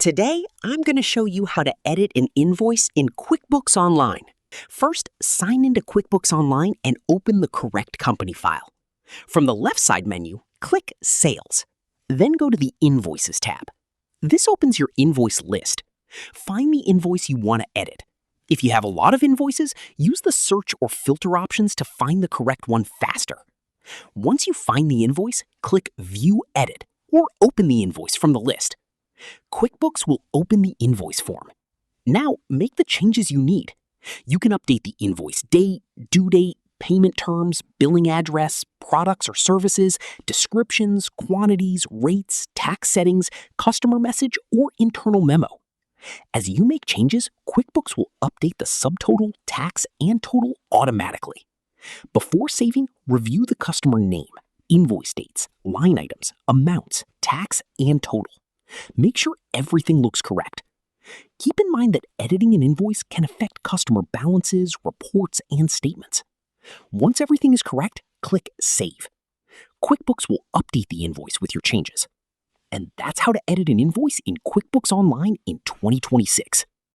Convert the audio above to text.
Today, I'm going to show you how to edit an invoice in QuickBooks Online. First, sign into QuickBooks Online and open the correct company file. From the left side menu, click Sales. Then go to the Invoices tab. This opens your invoice list. Find the invoice you want to edit. If you have a lot of invoices, use the search or filter options to find the correct one faster. Once you find the invoice, click View Edit or open the invoice from the list. QuickBooks will open the invoice form. Now, make the changes you need. You can update the invoice date, due date, payment terms, billing address, products or services, descriptions, quantities, rates, tax settings, customer message, or internal memo. As you make changes, QuickBooks will update the subtotal, tax, and total automatically. Before saving, review the customer name, invoice dates, line items, amounts, tax, and total. Make sure everything looks correct. Keep in mind that editing an invoice can affect customer balances, reports, and statements. Once everything is correct, click Save. QuickBooks will update the invoice with your changes. And that's how to edit an invoice in QuickBooks Online in 2026.